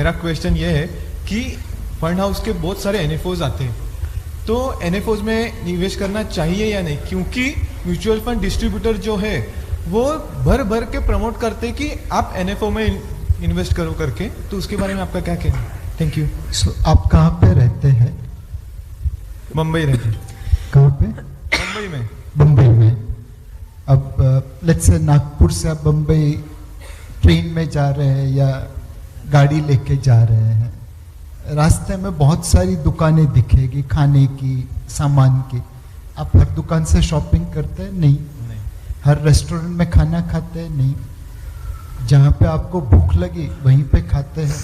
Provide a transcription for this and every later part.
मेरा क्वेश्चन ये है कि फंड हाउस के बहुत सारे एनएफओज आते हैं, तो एनएफओज में निवेश करना चाहिए या नहीं? क्योंकि म्यूचुअल फंड डिस्ट्रीब्यूटर जो है वो भर भर के प्रमोट करते हैं कि आप एनएफओ में इन्वेस्ट करो करके, तो उसके बारे में आपका क्या कहना है? Thank you. आप कहाँ पे रहते हैं? मुंबई रहते हैं। कहाँ पे? मुंबई में। मुंबई में। अब लेट्स से नागपुर से आप मुंबई ट्रेन में जा रहे हैं या गाड़ी लेके जा रहे हैं, रास्ते में बहुत सारी दुकानें दिखेगी खाने की, सामान की। आप हर दुकान से शॉपिंग करते हैं? नहीं। हर रेस्टोरेंट में खाना खाते हैं? नहीं। जहाँ पे आपको भूख लगी वहीं पे खाते हैं,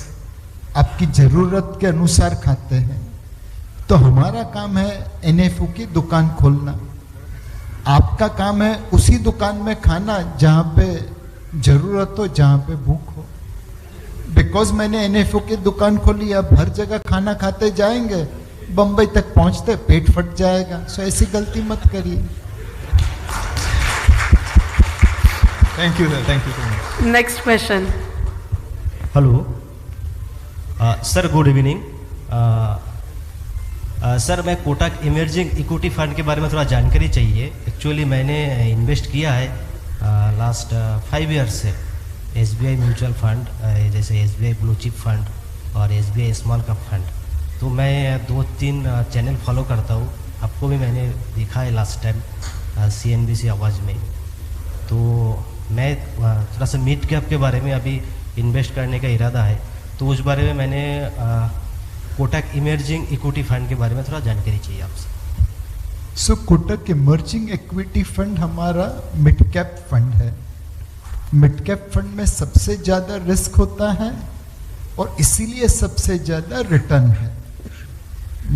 आपकी ज़रूरत के अनुसार खाते हैं। तो हमारा काम है एनएफओ की दुकान खोलना, आपका काम है उसी दुकान में खाना जहाँ पे ज़रूरत हो, जहाँ पे भूख हो। बिकॉज मैंने एनएफओ की दुकान खोली, अब हर जगह खाना खाते जाएंगे, बम्बई तक पहुँचते पेट फट जाएगा। सो ऐसी गलती मत करिए। Thank you sir, thank you so much. Next question. Hello sir, good evening. Sir, मैं कोटक इमर्जिंग इक्विटी फंड के बारे में थोड़ा जानकारी चाहिए। एक्चुअली मैंने इन्वेस्ट किया है लास्ट 5 ईयर्स से एसबीआई म्यूचुअल फंड, जैसे एसबीआई ब्लू चिप फंड और एसबीआई स्मॉल कैप फंड। तो मैं 2-3 चैनल फॉलो करता हूँ, आपको भी मैंने देखा है लास्ट टाइम CNBC आवाज़ में। तो मैं थोड़ा सा मिड कैप के बारे में अभी इन्वेस्ट करने का इरादा है, तो उस बारे में मैंने कोटक इमर्जिंग इक्विटी फंड के बारे में थोड़ा जानकारी चाहिए आपसे। सो कोटक इमर्जिंग इक्विटी फंड हमारा मिड कैप फंड है। मिड कैप फंड में सबसे ज़्यादा रिस्क होता है और इसीलिए सबसे ज़्यादा रिटर्न है।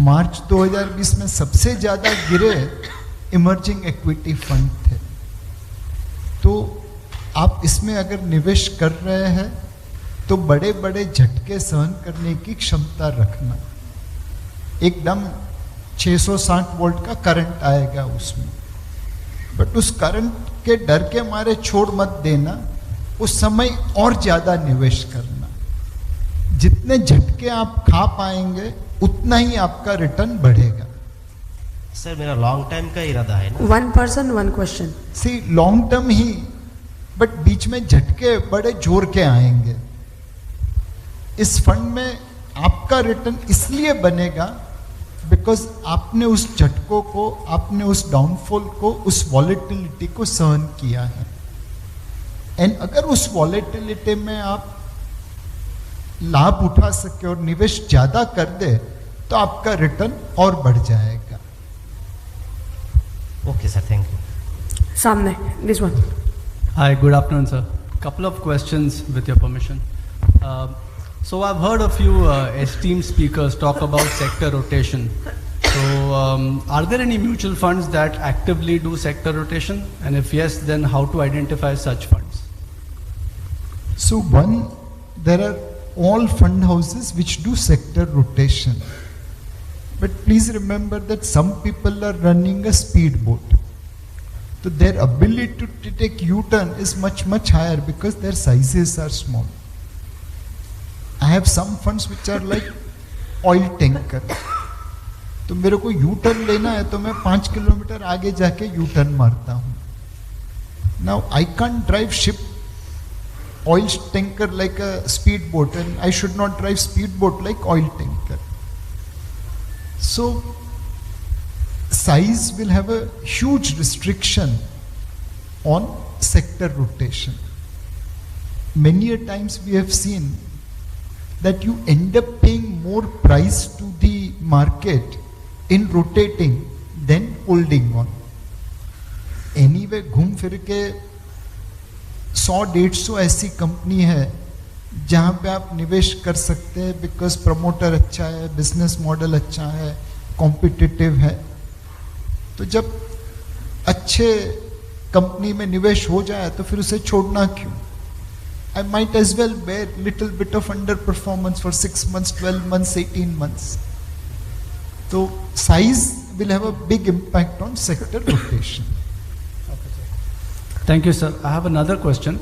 मार्च 2020 में सबसे ज़्यादा गिरे इमर्जिंग इक्विटी फंड थे। तो आप इसमें अगर निवेश कर रहे हैं तो बड़े बड़े झटके सहन करने की क्षमता रखना। एकदम 660 वोल्ट का करंट आएगा उसमें, बट उस करंट के डर के मारे छोड़ मत देना, उस समय और ज्यादा निवेश करना। जितने झटके आप खा पाएंगे उतना ही आपका रिटर्न बढ़ेगा। सर, मेरा लॉन्ग टाइम का इरादा है ना। 1 person 1 question। See long term ही, बट बीच में झटके बड़े जोर के आएंगे। इस फंड में आपका रिटर्न इसलिए बनेगा बिकॉज आपने उस झटकों को, आपने उस डाउनफॉल को, उस वॉलेटिलिटी को सहन किया है। एंड अगर उस वॉलेटिलिटी में आप लाभ उठा सके और निवेश ज्यादा कर दे तो आपका रिटर्न और बढ़ जाएगा। Okay sir, thank you. सामने this one. Hi, good afternoon, sir. Couple of questions with your permission. So I've heard a few esteemed speakers talk about sector rotation. So are there any mutual funds that actively do sector rotation? And if yes, then how to identify such funds? So one, there are all fund houses which do sector rotation. But please remember that some people are running a speedboat. So their ability to take U-turn is much higher because their sizes are small. I have some funds which are like oil tanker. तो मेरे को U-turn लेना है तो मैं 5 kilometre आगे जाके U-turn मारता हूँ. Now I can't drive ship oil tanker like a speedboat, and I should not drive speedboat like oil tanker. So size will have a huge restriction on sector rotation. Many a times we have seen that you end up paying more price to the market in rotating than holding on. Anyway, घूम फिर के 100-150 ऐसी company है जहाँ पे आप निवेश कर सकते हैं बिकॉज प्रमोटर अच्छा है, बिजनेस मॉडल अच्छा है, कॉम्पिटिटिव है। तो जब अच्छे कंपनी में निवेश हो जाए तो फिर उसे छोड़ना क्यों? I might as well bear little bit of underperformance for 6 months, 12 months, 18 months. So size will have a big impact on sector rotation. Thank you, sir. I have another question.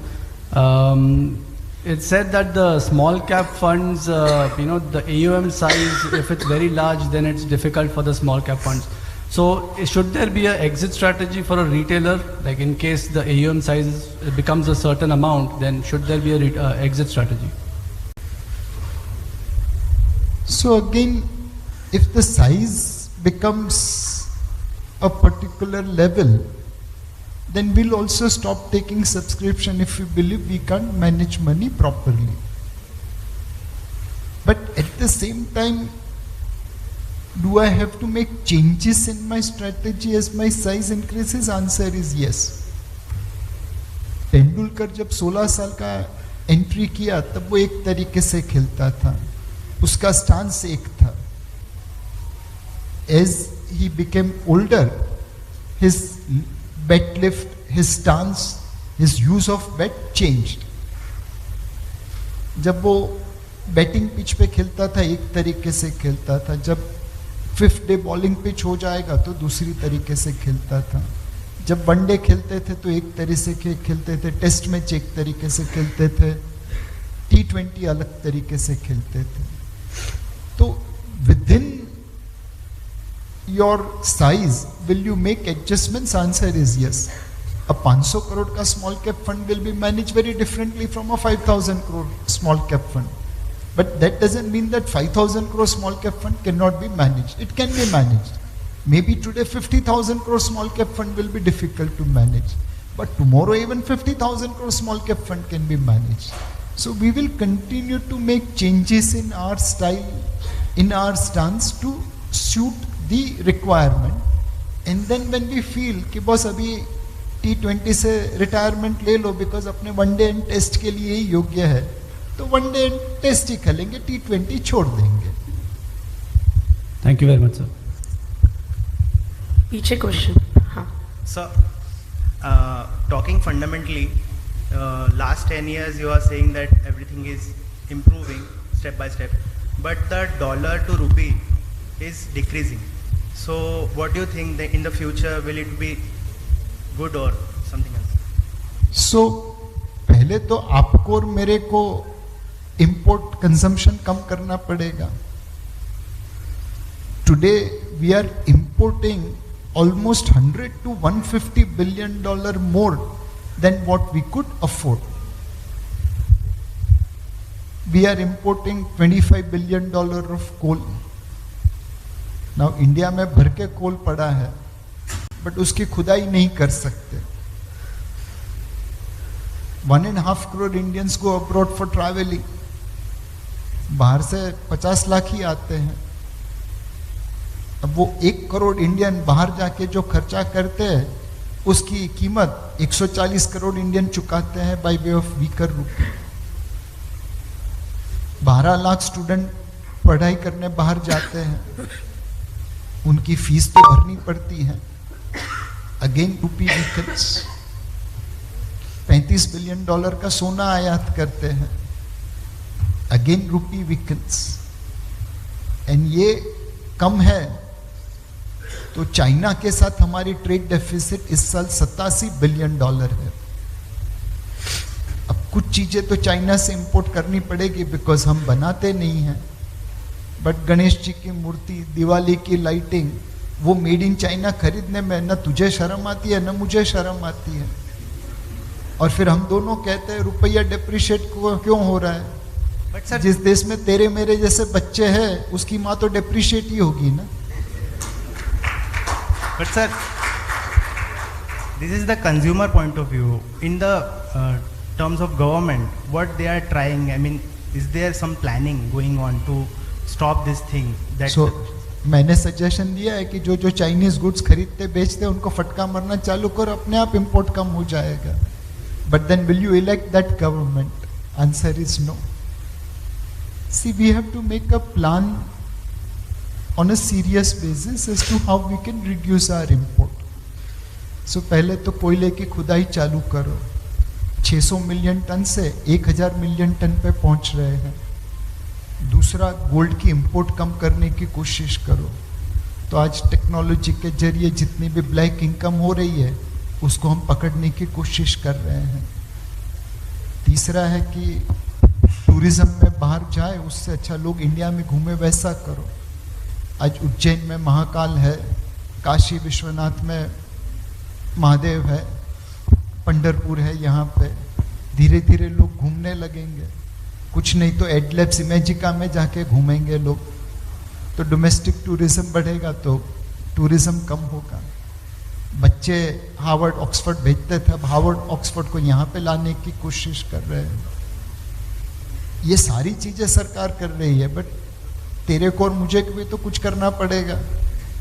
It's said that the small cap funds, the AUM size, if it's very large, then it's difficult for the small cap funds. So should there be an exit strategy for a retailer? Like in case the AUM size becomes a certain amount, then should there be a exit strategy? So again, if the size becomes a particular level, then we'll also stop taking subscription if we believe we can't manage money properly. But at the same time, do I have to make changes in my strategy as my size increases? Answer is yes. Tendulkar जब 16 साल का entry किया तब वो एक तरीके से खेलता था, उसका स्टांस एक था. As he became older, his bet lift, his stance, his use of bet changed. जब वो बैटिंग पिच पे खेलता था एक तरीके से खेलता था, जब 5th डे बॉलिंग पिच हो जाएगा तो दूसरी तरीके से खेलता था. जब वनडे खेलते थे तो एक तरीके से खेलते थे, टेस्ट मैच एक तरीके से खेलते थे, T20 अलग तरीके से खेलते थे. तो within your size, will you make adjustments? Answer is yes. A 500 crore ka small cap fund will be managed very differently from a 5,000 crore small cap fund. But that doesn't mean that 5,000 crore small cap fund cannot be managed. It can be managed. Maybe today 50,000 crore small cap fund will be difficult to manage. But tomorrow even 50,000 crore small cap fund can be managed. So we will continue to make changes in our style, in our stance to suit the requirement. And then when we feel कि बस अभी T20 से retirement ले लो because अपने one day and test के लिए ही योग्य है, तो वनडे एंड टेस्ट ही खेलेंगे, T20 छोड़ देंगे. Thank you very much sir. पीछे क्वेश्चन. हाँ So, talking fundamentally, last 10 years you are saying that everything is improving step by step, but the dollar to rupee is decreasing. So, what do you think that in the future will it be good or something else? So, पहले तो आपको और मेरे को import consumption कम करना पड़ेगा. Today we are importing almost $100 to $150 billion more than what we could afford. We are importing $25 billion of coal. Now India में भर के कोल पड़ा है, बट उसकी खुदाई नहीं कर सकते. 1.5 crore Indians go abroad for traveling. बाहर से 50 लाख ही आते हैं. अब वो 1 करोड़ इंडियन बाहर जाके जो खर्चा करते हैं उसकी कीमत 140 करोड़ इंडियन चुकाते हैं बाय वे ऑफ वीकर रूपी. 12 लाख स्टूडेंट पढ़ाई करने बाहर जाते हैं, उनकी फीस तो भरनी पड़ती है. अगेन रूपी वीकन्स. $35 बिलियन का सोना आयात करते हैं, अगेन रूपी वीकन्स. एंड ये कम है तो चाइना के साथ हमारी ट्रेड डेफिसिट इस साल $87 बिलियन है. अब कुछ चीजें तो चाइना से इंपोर्ट करनी पड़ेगी बिकॉज हम बनाते नहीं हैं, बट गणेश जी की मूर्ति, दिवाली की लाइटिंग, वो मेड इन चाइना खरीदने में न तुझे शर्म आती है न मुझे शर्म आती है. और फिर हम दोनों कहते हैं रुपया डिप्रिशिएट क्यों हो रहा है. But sir, जिस देश में तेरे मेरे जैसे बच्चे हैं उसकी माँ तो डिप्रिशिएट ही होगी ना. But sir, this is the consumer point of view. In the terms of government, what they are trying, I mean, is there some planning going on to stop this thing? That So, मैंने suggestion दिया है कि जो जो Chinese goods खरीदते बेचते उनको फटका मारना चालू करो, अपने आप इंपोर्ट कम हो जाएगा. But then will you elect that government? Answer is no. See, we have to make a plan on a serious basis as to how we can reduce our import. So, पहले तो कोयले की खुदाई चालू करो. 600 मिलियन टन से 1000 million ton पे पहुंच रहे हैं. दूसरा, गोल्ड की इंपोर्ट कम करने की कोशिश करो. तो आज टेक्नोलॉजी के जरिए जितनी भी ब्लैक इनकम हो रही है उसको हम पकड़ने की कोशिश कर रहे हैं. तीसरा है कि टूरिज्म में बाहर जाए, उससे अच्छा लोग इंडिया में घूमे, वैसा करो। आज उज्जैन में महाकाल है, काशी विश्वनाथ में महादेव है, पंढरपुर है, यहाँ पे धीरे धीरे लोग घूमने लगेंगे। कुछ नहीं तो एडलेप्स इमेजिका में जाके घूमेंगे लोग, तो डोमेस्टिक टूरिज्म बढ़ेगा तो टूरिज्म कम होगा। बच्चे हार्वर्ड ऑक्सफोर्ड भेजते थे, अब हार्वर्ड ऑक्सफोर्ड को यहाँ पे लाने की कोशिश कर रहे हैं। ये सारी चीजें सरकार कर रही है, बट तेरे को और मुझे भी तो कुछ करना पड़ेगा।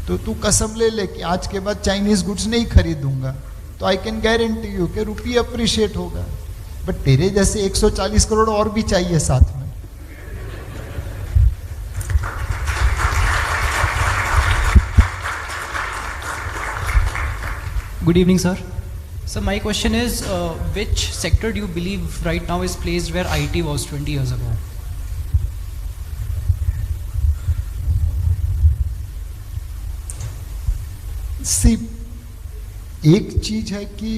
तो तू कसम ले ले कि आज के बाद चाइनीज गुड्स नहीं खरीदूंगा, तो आई कैन गारंटी यू कि रुपये अप्रिशिएट होगा। बट तेरे जैसे 140 करोड़ और भी चाहिए साथ में। Good evening, sir. So my question is, which sector do you believe right now is placed where IT was 20 years ago? सी, एक चीज है कि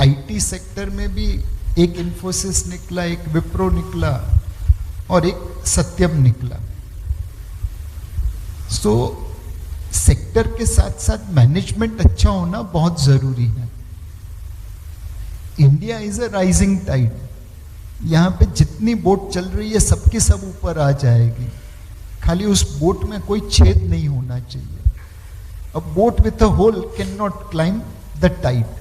आईटी सेक्टर में भी एक इन्फोसिस निकला, एक विप्रो निकला और एक सत्यम निकला। सो सेक्टर के साथ साथ मैनेजमेंट अच्छा होना बहुत जरूरी है। India is a rising tide, यहाँ पे जितनी बोट चल रही है सबकी सब ऊपर आ जाएगी, खाली उस बोट में कोई छेद नहीं होना चाहिए। A boat with a hole cannot climb the tide.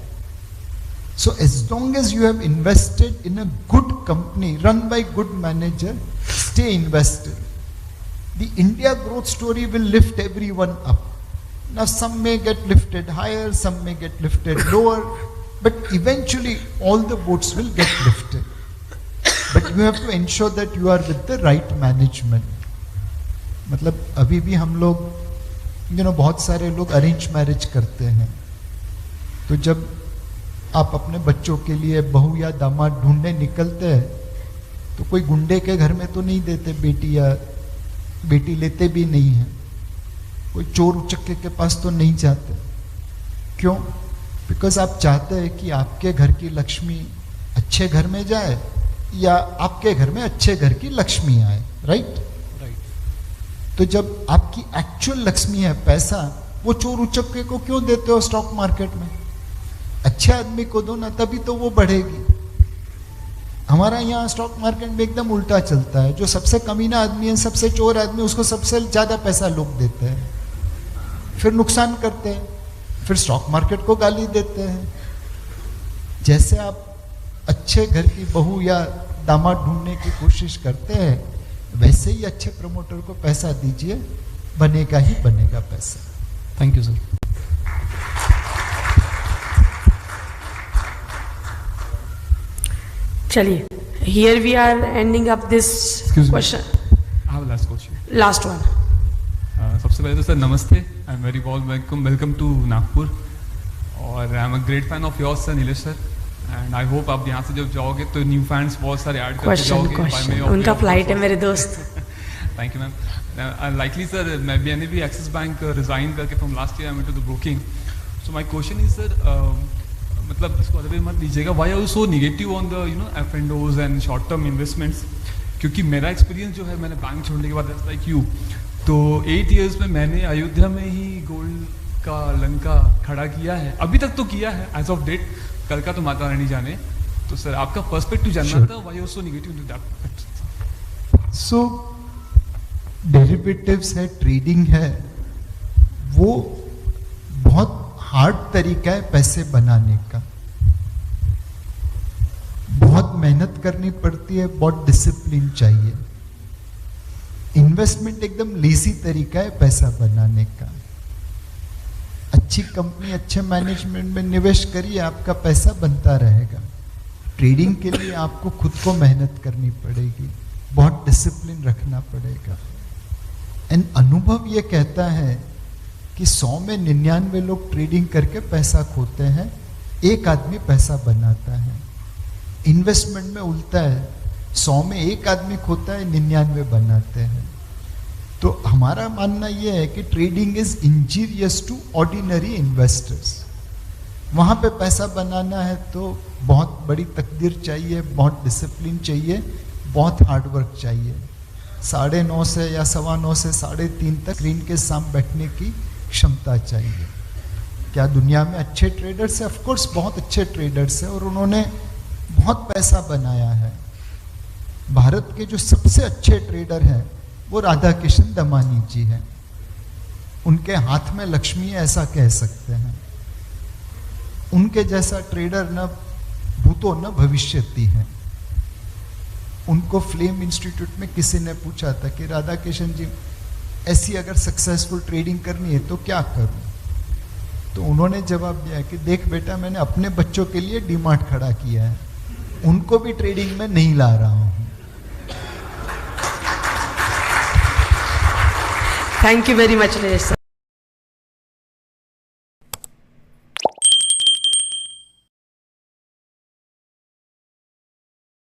So as long as you have invested in a good company run by good manager, stay invested. The India growth story will lift everyone up. Now some may get lifted higher, some may get lifted lower, but eventually all the boats will get lifted. But you have to ensure that you are with the right management. मतलब अभी भी हम लोग बहुत सारे लोग arrange marriage करते हैं, तो जब आप अपने बच्चों के लिए बहू या दामाद ढूंढने निकलते हैं तो कोई गुंडे के घर में तो नहीं देते बेटी, या बेटी लेते भी नहीं है, कोई चोर उचक्के के पास तो नहीं जाते। क्यों? बिकॉज आप चाहते हैं कि आपके घर की लक्ष्मी अच्छे घर में जाए या आपके घर में अच्छे घर की लक्ष्मी आए, राइट? तो जब आपकी एक्चुअल लक्ष्मी है पैसा, वो चोर उचक्के को क्यों देते हो स्टॉक मार्केट में? अच्छे आदमी को दो ना, तभी तो वो बढ़ेगी। हमारा यहाँ स्टॉक मार्केट में एकदम उल्टा चलता है, जो सबसे कमीना आदमी है, सबसे चोर आदमी, उसको सबसे ज्यादा पैसा लोग देते हैं, फिर नुकसान करते हैं, फिर स्टॉक मार्केट को गाली देते हैं। जैसे आप अच्छे घर की बहू या दामाद ढूंढने की कोशिश करते हैं, वैसे ही अच्छे प्रमोटर को पैसा दीजिए, बनेगा ही बनेगा पैसा। Thank you sir. चलिए, here we are ending up this question. I have a last question. Last one. सबसे पहले तो सर नमस्ते, I am very warm welcome to Nagpur, और I am a great fan of yours sir, Nilesh sir, and I hope आप यहाँ से जब जाओगे तो न्यू फैंस बहुत सारे ऐड करके जाओगे। उनका फ्लाइट है मेरे दोस्त। Thank you ma'am. Likely sir, मैंने भी एक्सिस बैंक रिजाइन करके from last year I am into the broking. So my question is sir, मतलब इसको अदर वे मत लीजिएगा, why are you so negative on the F&Os and short term investments? क्योंकि मेरा experience जो है, मैंने बैंक छोड़ने के बाद जस्ट लाइक यू, तो 8 इयर्स में मैंने अयोध्या में ही गोल्ड का लंका खड़ा किया है, अभी तक तो किया है एज ऑफ डेट, कल का तो माता रानी जाने। तो सर आपका पर्सपेक्टिव जानना था, why you are so negative to that? So derivatives है, ट्रेडिंग है, वो बहुत हार्ड तरीका है पैसे बनाने का, बहुत मेहनत करनी पड़ती है, बहुत डिसिप्लिन चाहिए। इन्वेस्टमेंट एकदम लेजी तरीका है पैसा बनाने का। अच्छी कंपनी, अच्छे मैनेजमेंट में निवेश करिए, आपका पैसा बनता रहेगा। ट्रेडिंग के लिए आपको खुद को मेहनत करनी पड़ेगी, बहुत डिसिप्लिन रखना पड़ेगा। एंड अनुभव ये कहता है कि 100 में 99 लोग ट्रेडिंग करके पैसा खोते हैं, एक आदमी पैसा बनाता है। इन्वेस्टमेंट में उल्टा है, 100 में एक आदमी खोता है, 99 बनाते हैं। तो हमारा मानना यह है कि trading is injurious to ordinary investors. वहाँ पे पैसा बनाना है तो बहुत बड़ी तकदीर चाहिए, बहुत डिसिप्लिन चाहिए, बहुत हार्डवर्क चाहिए। 9:30 से या 9:15 से 3:30 तक स्क्रीन के सामने बैठने की क्षमता चाहिए। क्या दुनिया में अच्छे ट्रेडर्स हैं? ऑफ कोर्स बहुत अच्छे ट्रेडर्स हैं और उन्होंने बहुत पैसा बनाया है। भारत के जो सबसे अच्छे ट्रेडर हैं वो राधा किशन दमानी जी हैं। उनके हाथ में लक्ष्मी है ऐसा कह सकते हैं। उनके जैसा ट्रेडर न भूतो न भविष्यति है। उनको फ्लेम इंस्टीट्यूट में किसी ने पूछा था कि राधा किशन जी ऐसी अगर सक्सेसफुल ट्रेडिंग करनी है तो क्या करूं? तो उन्होंने जवाब दिया कि देख बेटा, मैंने अपने बच्चों के लिए डीमार्ट खड़ा किया है, उनको भी ट्रेडिंग में नहीं ला रहा हूं। Thank you very much, Nilesh sir.